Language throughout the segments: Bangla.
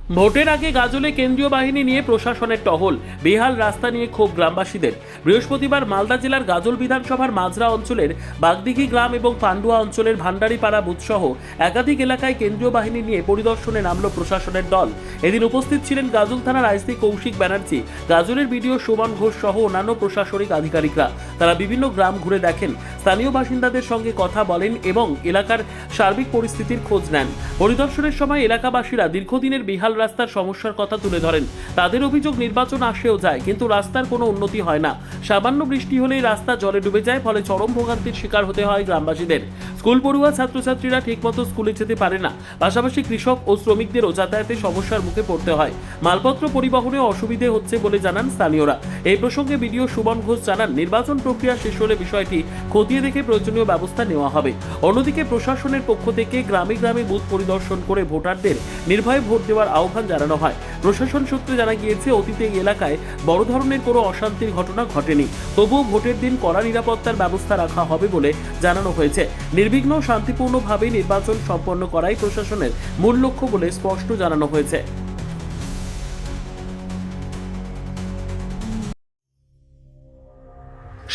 ভোটের আগে গাজলে কেন্দ্রীয় বাহিনী নিয়ে প্রশাসনের টহল, বেহাল রাস্তা নিয়ে ক্ষোভ গ্রামবাসীদের। বৃহস্পতিবার মালদা জেলার গাজল বিধানসভার মাজরা অঞ্চলের বাগদিঘি গ্রাম এবং পান্ডুয়া অঞ্চলের ভান্ডারিপাড়া বুথসহ একাধিক এলাকায় কেন্দ্রীয় বাহিনী নিয়ে পরিদর্শনে নামল প্রশাসনের দল। এদিন উপস্থিত ছিলেন গাজল থানার আইসি কৌশিক ব্যানার্জি, গাজলের বিডিও সুমন ঘোষ সহ অন্যান্য প্রশাসনিক আধিকারিকরা। তারা বিভিন্ন গ্রাম ঘুরে দেখেন, স্থানীয় বাসিন্দাদের সঙ্গে কথা বলেন এবং এলাকার সার্বিক পরিস্থিতির খোঁজ নেন। পরিদর্শনের সময় এলাকাবাসীরা দীর্ঘদিনের বেহাল রাস্তার সমস্যার কথা তুলে ধরেন। তাদের অভিযোগ নির্বাচন আসেও যায়, কিন্তু রাস্তার কোনো উন্নতি হয় না। সামান্য বৃষ্টি হলেই রাস্তা জলে ডুবে যায়, ফলে চরম ভোগান্তির শিকার হতে হয় গ্রামবাসীদের। স্কুল পড়ুয়া ছাত্রছাত্রীরা ঠিকমতো স্কুলে যেতে পারে না, পাশাপাশি কৃষক ও শ্রমিকদেরও যাতায়াতে সমস্যার মুখে পড়তে হয়। মালপত্র পরিবহনে অসুবিধে হচ্ছে বলে জানান স্থানীয়রা। এই প্রসঙ্গে বিডিও সুমন ঘোষ জানান, নির্বাচন প্রক্রিয়া শেষ হলে বিষয়টি খতিয়ে দেখে প্রয়োজনীয় ব্যবস্থা নেওয়া হবে। অন্যদিকে প্রশাসনের পক্ষ থেকে গ্রামে গ্রামে বুথ পরিদর্শন করে ভোটারদের নির্ভয়ে ভোট দেওয়ার আহ্বান জানানো হয়। প্রশাসন সূত্রে জানা গিয়েছে, অতীতে এই এলাকায় বড় ধরনের কোনো অশান্তির ঘটনা ঘটেনি, তবুও ভোটের দিন কড়া নিরাপত্তার ব্যবস্থা রাখা হবে বলে জানানো হয়েছে। নির্বিঘ্ন শান্তিপূর্ণভাবে নির্বাচন সম্পন্ন করাই প্রশাসনের মূল লক্ষ্য বলে স্পষ্ট জানানো হয়েছে।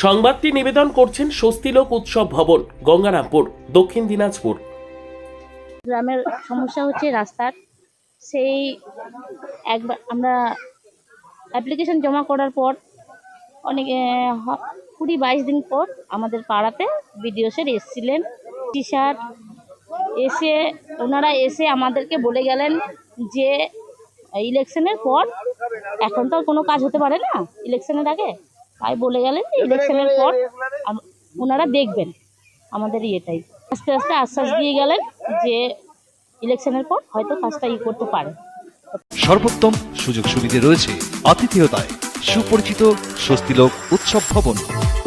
সংবাদটি নিবেদন করছেন স্বস্তিলোক উৎসব ভবন, গঙ্গারামপুর, দক্ষিণ দিনাজপুর। গ্রামের সমস্যা হচ্ছে রাস্তার। সেই একবার আমরা অ্যাপ্লিকেশন জমা করার পর অনেক 20-22 দিন পর আমাদের পাড়াতে বিডিও স্যার এসেছিলেন। স্যার ওনারা এসে আমাদেরকে বলে গেলেন যে ইলেকশনের পর, এখন তো আর কোনো কাজ হতে পারে না ইলেকশনের আগে, তাই বলে গেলেন যে ইলেকশনের পর ওনারা দেখবেন আমাদের ইয়েটাই। আস্তে আস্তে আশ্বাস দিয়ে গেলেন যে ইলেকশনের পর হয়তো কাজটা করতে পারে। সর্বোত্তম সুযোগ সুবিধা রয়েছে আতিথেয়তায়। সুপরিচিত স্বস্তিলোক উৎসব ভবন,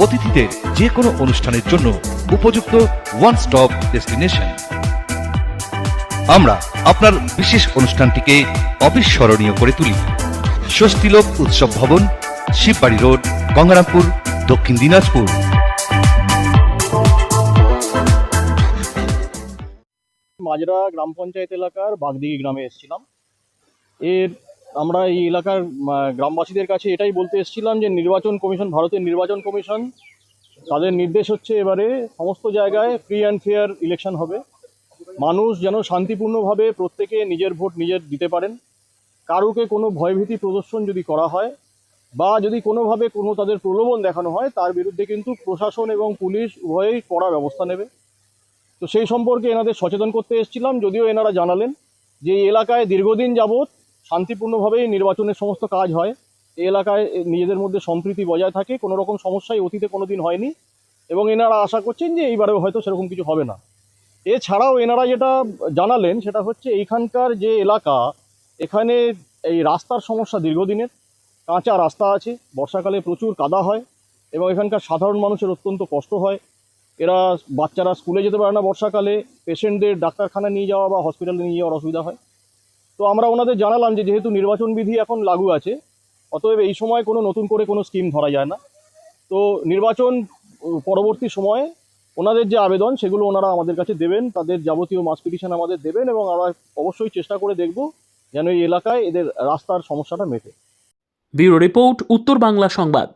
অতিথিদের যে কোনো অনুষ্ঠানের জন্য উপযুক্ত ওয়ান স্টপ ডেস্টিনেশন। আমরা আপনার বিশেষ অনুষ্ঠানটিকে অবিস্মরণীয় করে তুলি। স্বস্তিলোক উৎসব ভবন, শিববাড়ি রোড, গঙ্গারামপুর, দক্ষিণ দিনাজপুর। মাজরা গ্রাম পঞ্চায়েত এলাকার বাগদিঘি গ্রামে এসেছিলাম। আমরা এই এলাকার গ্রামবাসীদের কাছে এটাই বলতে এসেছিলাম যে নির্বাচন কমিশন, ভারতের নির্বাচন কমিশন, তাদের নির্দেশ হচ্ছে এবারে সমস্ত জায়গায় ফ্রি অ্যান্ড ফেয়ার ইলেকশন হবে। মানুষ যেন শান্তিপূর্ণভাবে প্রত্যেকে নিজের ভোট নিজের দিতে পারেন। কারুকে কোনো ভয়ভীতি প্রদর্শন যদি করা হয় বা যদি কোনোভাবে কোনো তাদের প্রলোভন দেখানো হয়, তার বিরুদ্ধে কিন্তু প্রশাসন এবং পুলিশ উভয়েই কড়া ব্যবস্থা নেবে। তো সেই সম্পর্কে এনাদের সচেতন করতে এসেছিলাম। যদিও এনারা জানালেন যে এই এলাকায় দীর্ঘদিন যাবৎ শান্তিপূর্ণভাবেই নির্বাচনের সমস্ত কাজ হয়, এই এলাকায় নিজেদের মধ্যে সম্প্রীতি বজায় থাকে, কোনো রকম সমস্যাই অতীতে কোনো দিন হয়নি এবং এনারা আশা করছেন যে এইবারেও হয়তো সেরকম কিছু হবে না। এছাড়াও এনারা যেটা জানালেন সেটা হচ্ছে এইখানকার যে এলাকা, এখানে এই রাস্তার সমস্যা দীর্ঘদিনের। কাঁচা রাস্তা আছে, বর্ষাকালে প্রচুর কাদা হয় এবং এখানকার সাধারণ মানুষের অত্যন্ত কষ্ট হয়। বাচ্চারা স্কুলে যেতে পারে না বর্ষাকালে, পেশেন্টদের ডাক্তারখানা নিয়ে যাওয়া বা হসপিটালে নিয়ে যাওয়ার অসুবিধা হয়। তো আমরা ওনাদের জানালাম যে যেহেতু নির্বাচন বিধি এখন লাগু আছে, অতএব এই সময় কোনো নতুন করে কোনো স্কিম ধরা যায় না। তো নির্বাচন পরবর্তী সময়ে ওনাদের যে আবেদন সেগুলো ওনারা আমাদের কাছে দেবেন, তাদের যাবতীয় মাস পিটিশন আমাদের দেবেন এবং আমরা অবশ্যই চেষ্টা করে দেখব যেন এই এলাকায় এদের রাস্তার সমস্যাটা মেটে। ব্যুরো রিপোর্ট, উত্তর বাংলা সংবাদ।